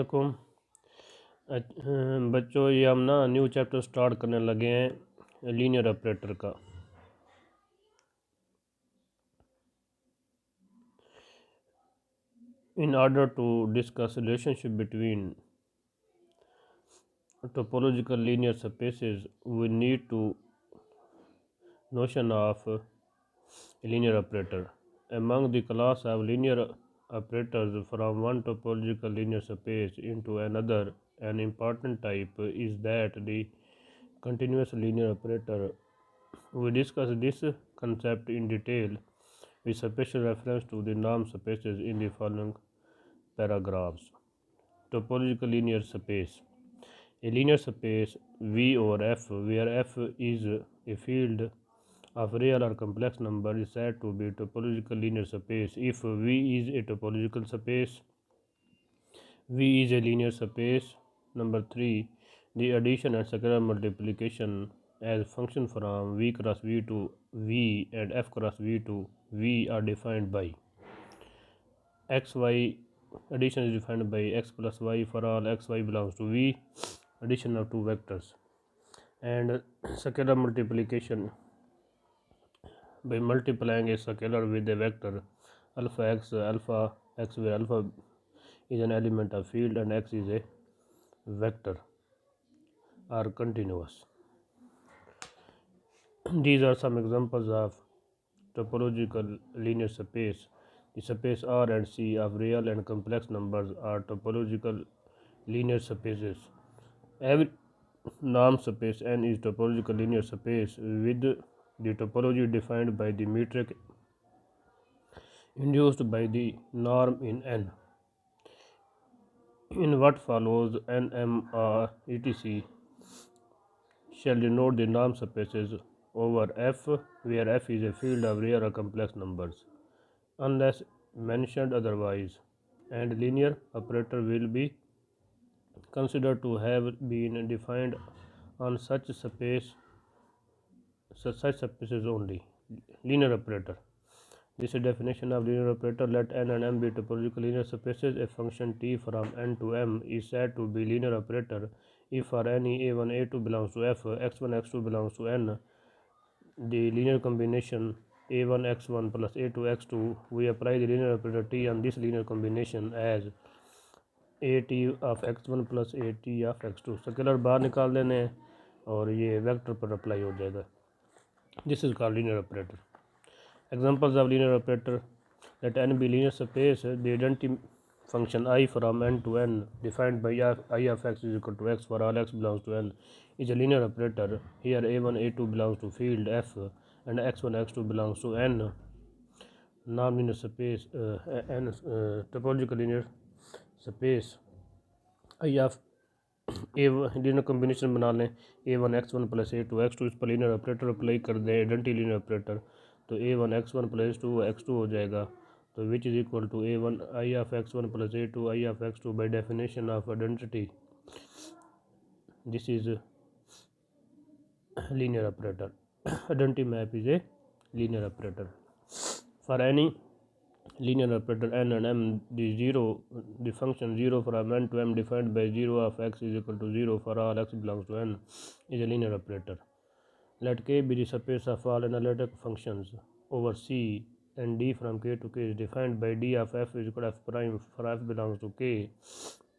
अस्सलामुअलैकुम बच्चों, ये हम ना न्यू चैप्टर स्टार्ट करने लगे हैं लीनियर ऑपरेटर का। In order to discuss relationship between topological linear spaces we need to notion of linear operator. Among the class of linear operators from one topological linear space into another, an important type is that the continuous linear operator. We discuss this concept in detail with special reference to the norm spaces in the following paragraphs. Topological linear space. A linear space V over F, where F is a field of real or complex number, is said to be topological linear space if V is a topological space. V is a linear space. Number 3. The addition and scalar multiplication as function from V cross V to V and F cross V to V are defined by xy. Addition is defined by x plus y for all xy belongs to V, addition of two vectors, and scalar multiplication by multiplying a scalar with a vector alpha x, where alpha is an element of field and x is a vector, are continuous. These are some examples of topological linear space. The space R and C of real and complex numbers are topological linear spaces. Every norm space N is topological linear space with the topology defined by the metric induced by the norm in N. In what follows, N, M, R, etc. shall denote the norm spaces over F, where F is a field of real or complex numbers, unless mentioned otherwise, and linear operator will be considered to have been defined on such spaces only. Linear operator. This is definition of linear operator. Let N and M be topological linear spaces. A function T from N to M is said to be linear operator if for any A1, A2 belongs to F, X1, X2 belongs to N. The linear combination A1, X1 plus A2, X2, we apply the linear operator T on this linear combination as AT of X1 plus AT of X2. Scalar बाहर निकाल देने और ये vector पर apply हो जाएगा. This is called linear operator. Examples of linear operator. Let N be linear space. The identity function I from N to N defined by I of X is equal to X for all X belongs to N is a linear operator. Here A1, A2 belongs to field F and X1, X2 belongs to N. Non-linear space N topological linear space I of linear combination बना लें A1 X1 plus A2 X2. इस पर linear operator apply कर दें, identity linear operator, तो A1 X1 plus 2 X2 हो जाएगा. तो which is equal to A1 I of X1 plus A2 I of X2 by definition of identity. This is linear operator. Identity map is a linear operator. For any linear operator N and M, the function 0 from N to M defined by 0 of X is equal to 0 for all X belongs to N is a linear operator. Let K be the space of all analytic functions over C, and D from K to K is defined by D of F is equal to F prime for F belongs to K,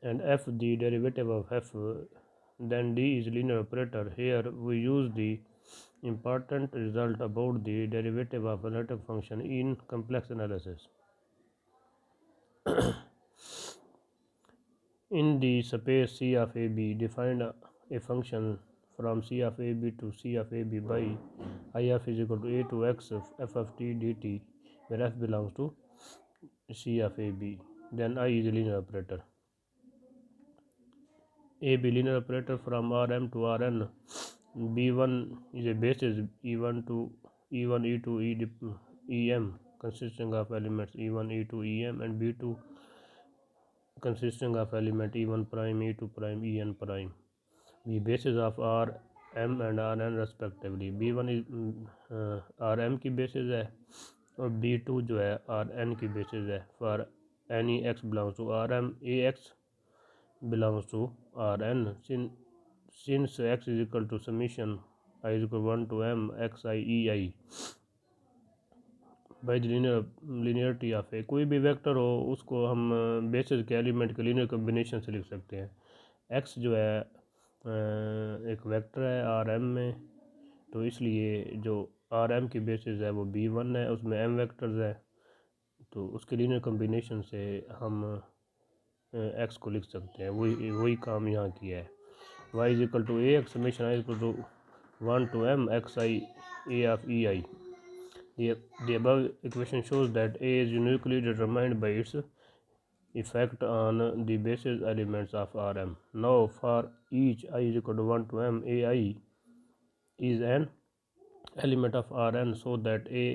and F the derivative of F. Then D is linear operator. Here we use the important result about the derivative of analytic function in complex analysis. In the space C of AB, define a function from C of AB to C of AB by I of is equal to A to X F of t dt, where F belongs to C of AB. Then I is a linear operator. AB linear operator from Rm to Rn. B1 is a basis E1 to E1 E2 Em consisting of elements E1 E2 Em, and B2 consisting of element E1 prime E2 prime En prime. The basis of R, M and Rn respectively. B1 is Rm की basis है और B2 जो है Rn की basis है. For any x belongs to Rm, Ax belongs to Rn. Since x is equal to summation I is equal to 1 to m xi ei by the linearity of A, कोई भी vector हो उसको हम basis के element के linear combination से लिख सकते हैं। एक्स जो है एक वेक्टर है आर एम में, तो इसलिए जो आर एम की बेसिस है वो बी वन है, उसमें एम वेक्टर्स है, तो उसके लीनियर कम्बिनेशन से हम एक्स को लिख सकते हैं। वही काम यहाँ किया है। Y is equal to a x summation i equal to 1 to m xi a of ei. The above equation shows that A is uniquely determined by its effect on the basis elements of Rm. Now, for each I is equal to 1 to m, Ai is an element of Rn, so that A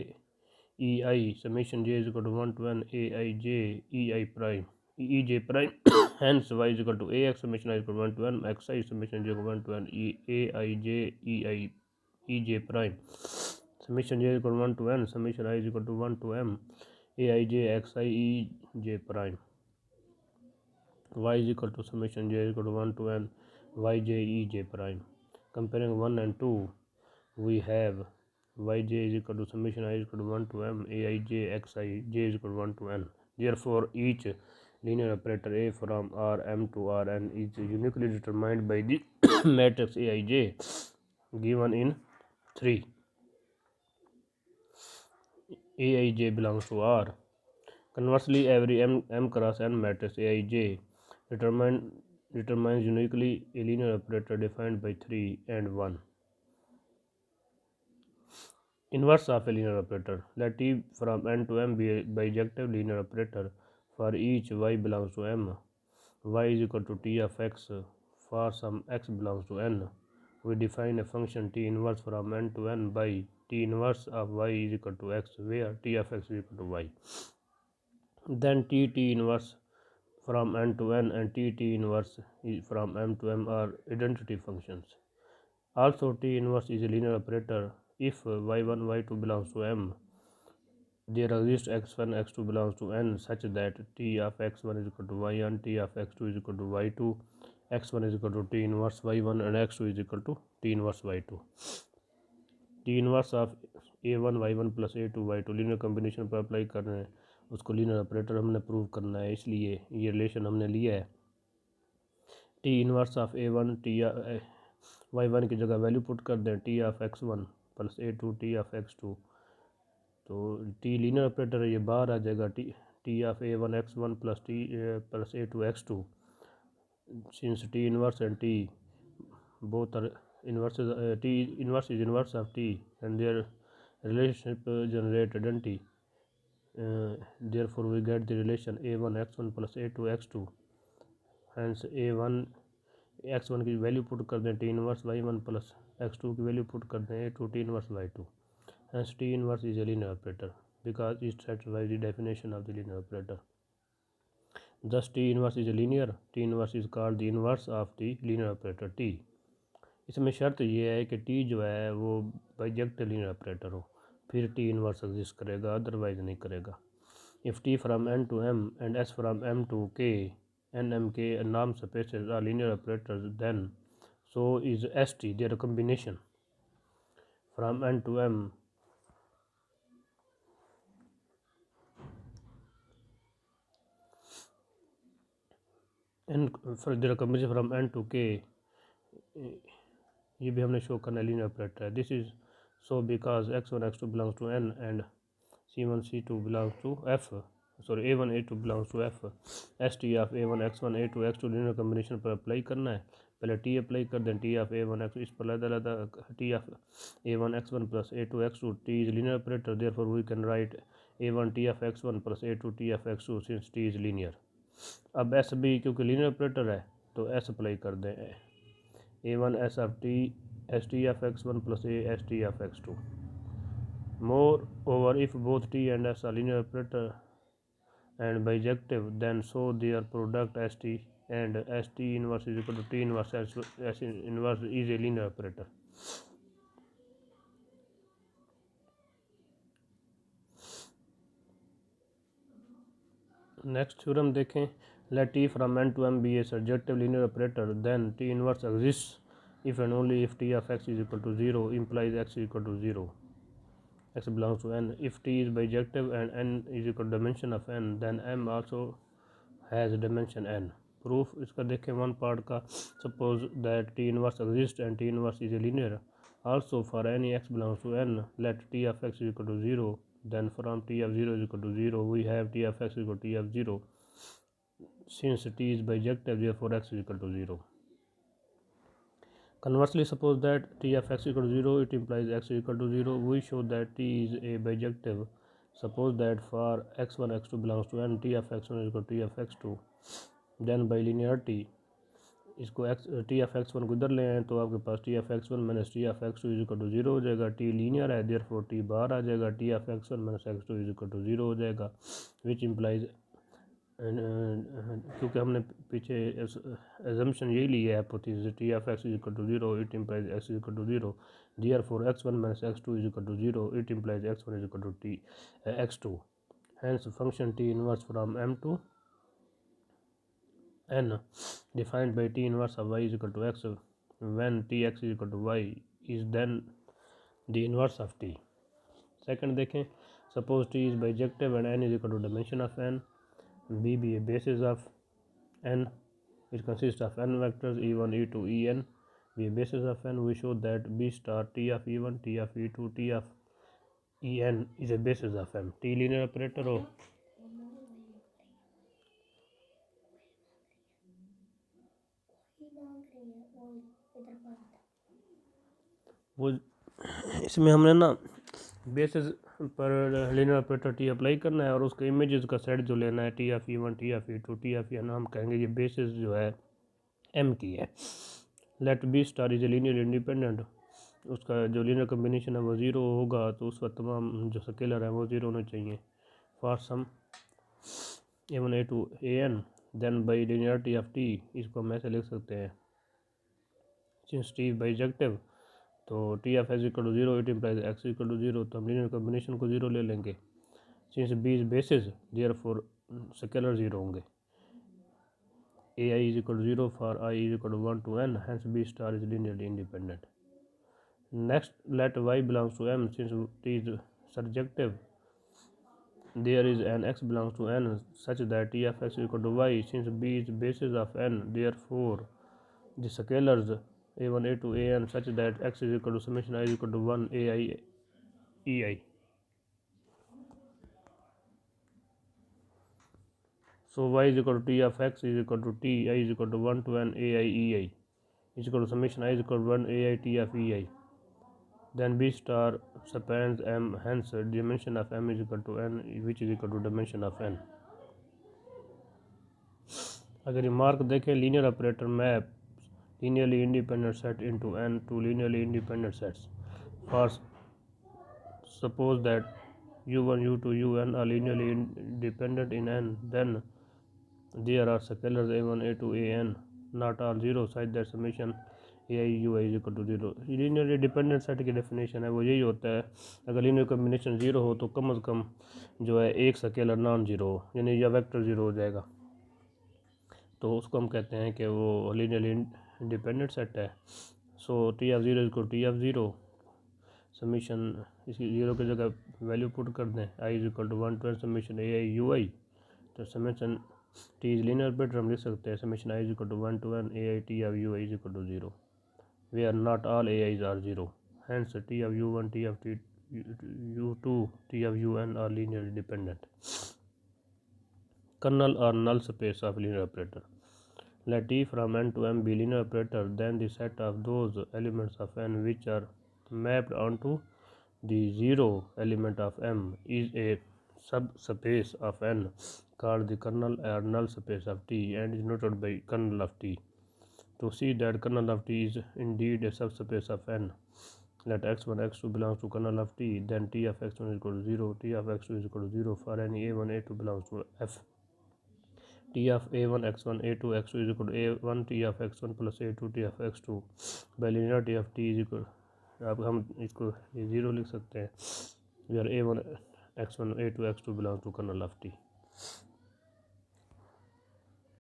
ei summation j is equal to 1 to n aij ei prime ej prime. Hence, y is equal to ax summation I is equal to 1 to n xi summation j is equal to 1 to n aij ej prime. Summation j is equal to 1 to n summation I is equal to 1 to m aij xi ej prime. Y is equal to summation j is equal to 1 to n yj ej prime. Comparing 1 and 2, we have yj is equal to summation I is equal to 1 to m aij xi j is equal to 1 to n. Therefore, each linear operator A from Rm to Rn is uniquely determined by the matrix Aij given in 3. Aij belongs to R. Conversely, every m cross n matrix Aij determines uniquely a linear operator defined by 3 and 1. Inverse of a linear operator. Let T from n to m be a bijective linear operator. For each y belongs to m, y is equal to t of x. For some x belongs to n, we define a function T inverse from n to n by T inverse of y is equal to x, where T of x is equal to y. Then T inverse from n to n and T inverse from m to m are identity functions. Also, T inverse is a linear operator if y1 y2 belongs to m. There exists x1 x2 belongs to n such that T of x1 is equal to y1, T of x2 is equal to y2, x1 is equal to T inverse y1 and x2 is equal to T inverse y2. T inverse of a1 y1 plus a2 y2 linear combination पर apply कर रहे हैं, उसको linear operator हमने prove करना है, इसलिए ये रिलेशन हमने लिया है। T inverse of A1 T y1 की जगह वैल्यू पुट कर दें T of x1 plus a2 T of x2, तो टी लीनियर ऑपरेटर है, ये बाहर आ जाएगा। T of a1 x1 plus T plus a2 x2. Since T inverse and T both are inverses, T inverse is inverse of T and their relationship generate identity. Therefore, we get the relation a1 x1 plus a2 x2. Hence, a1 x1 की value put कर दें T inverse y1 plus x2 की value put कर दें a2 T inverse y2. Hence, T inverse is a linear operator because it satisfies the definition of the linear operator. Thus, T inverse is a linear. T inverse is called the inverse of the linear operator T. इसमें शर्त ये है कि T जो है वो bijective linear operator हो, फिर T इनवर्स एग्जिस्ट करेगा, अदरवाइज नहीं करेगा। If T from n to m and s from m to k n m k norm spaces are linear operators, then so is st their combination from n to m and for their combination from n to k, ये भी हमने show करना linear operator है। This is so because x1 x2 belongs to n and c1 c2 belongs to f, sorry a1 a2 belongs to f। st of a1 x1 a2 x2 linear combination पर apply करना है। पहले t apply कर दें, t of a1 x, इस पर अलग t of a1 x1 plus a2 x2, t is linear operator, therefore we can write a1 t of x1 plus a2 t of x2 since t is linear. अब s भी क्योंकि linear operator है तो s apply कर दें, a1 s of t st of x1 plus a st of x2. Moreover, if both t and s are linear operator and bijective, then so their product st and st inverse is equal to t inverse s inverse is a linear operator. Next theorem देखें, Let T from n to m be a surjective linear operator, then T inverse exists if and only if T of x is equal to 0 implies x is equal to 0. X belongs to n. If T is bijective and n is equal to dimension of n, then m also has dimension n. Proof इसका देखें one part का. Suppose that T inverse exists and T inverse is a linear. Also for any x belongs to n, let T of x is equal to 0. Then from T of 0 is equal to 0, we have T of x is equal to T of 0. Since T is bijective, therefore x is equal to 0. Conversely, suppose that T of x equal to 0, it implies x is equal to 0. We show that T is a bijective. Suppose that for x1, x2 belongs to n, T of x1 is equal to T of x2. Then by linearity, इसको T of x1 को इधर ले आए तो आपके पास T of x1 minus T of x2 is equal to 0 हो जाएगा. T लीनियर है, देयरफॉर T बाहर आ जाएगा. T of x1 minus x2 is equal to 0 हो जाएगा, विच इम्प्लाइज क्योंकि हमने पीछे एजम्पशन यही लिया है hypothesis T of x is equal to 0, it implies x is equal to 0. Therefore x1 minus x2 is equal to 0, it implies x1 is equal to x2. Hence function T inverse from m to n defined by T inverse of y is equal to x when Tx is equal to y is then the inverse of T. Second देखें, suppose T is bijective and n is equal to dimension of n. B be a basis of n, which consists of n vectors e1, e2, en. Be a basis of n, we show that B star T of e1, T of e2, T of en is a basis of m. T linear operator हो वो इसमें हमने ना basis पर linear operator T apply करना है और उसके इमेजेस का सेट जो लेना है टी ऑफ ई1, टी ऑफ ई2, टी ऑफ एन, हम कहेंगे ये बेसिस जो है एम की है. Let B star is a linear independent, उसका जो लीनियर कम्बिनेशन है वो ज़ीरो होगा तो उस वक्त तमाम जो स्केलर है वो ज़ीरो होने चाहिए. For some A one A two A N, then by linearity of T, इसको हम ऐसे लिख सकते हैं सिंस टी बाइजेक्टिव तो T of X equal to 0, it implies X equal to 0, तो हम लीनियर कॉम्बिनेशन को 0 ले लेंगे. Since B is basis therefore scalar 0 होंगे. A I is equal to 0 for I is equal to 1 to n, hence B star is linearly independent. Next, let y belongs to m. Since t is surjective, there is an x belongs to n such that t of x is equal to y. Since B is basis of n, therefore the scalars a1, a2, an such that x is equal to summation I is equal to 1 ai ei. So y is equal to t of x is equal to t I is equal to 1 to n ai ei is equal to summation I is equal to 1 ai t of ei. Then B star spans m, hence dimension of m is equal to n, which is equal to dimension of n. अगर ये mark देखें, linear operator map linearly independent set into n to linearly independent sets. First, suppose that u1, u2, un are linearly independent in n, then there are scalars a1, a2, an not all 0 such that summation ai ui is equal to 0. Linearly dependent set की definition है वो यही होता है, अगर linear combination 0 हो तो कम से कम जो है एक स्केलर नॉन ज़ीरो यानी या वेक्टर 0 हो जाएगा, तो उसको हम कहते हैं कि वो लीनियरली इंडिपेंडेंट सेट है. So T of 0 equal T of 0 summation इसकी 0 की जगह वैल्यू पुट कर दें, I is equal to 1 to n summation A I U I, तो summation T is linear operator हम लिख सकते हैं summation I is equal to 1 to n A I T of U I is equal to 0 where not all ai's are 0. Hence t of u1, t of u2, t of un are linearly dependent. Kernel or null space of linear operator. Let T from n to m be linear operator, then the set of those elements of n which are mapped onto the 0 element of m is a subspace of n called the kernel or null space of T and is noted by kernel of T. To see that kernel of T is indeed a subspace of n, let x1, x2 belongs to kernel of T, then T of x1 is equal to 0, T of x2 is equal to 0 for any a1, a2 belongs to f. T of a1, x1, a2, x2 is equal to a1 T of x1 plus a2 T of x2 by linearity of T is equal, अब हम इसको 0 लिख सकते हैं where a1, x1, a2, x2 belongs to kernel of T.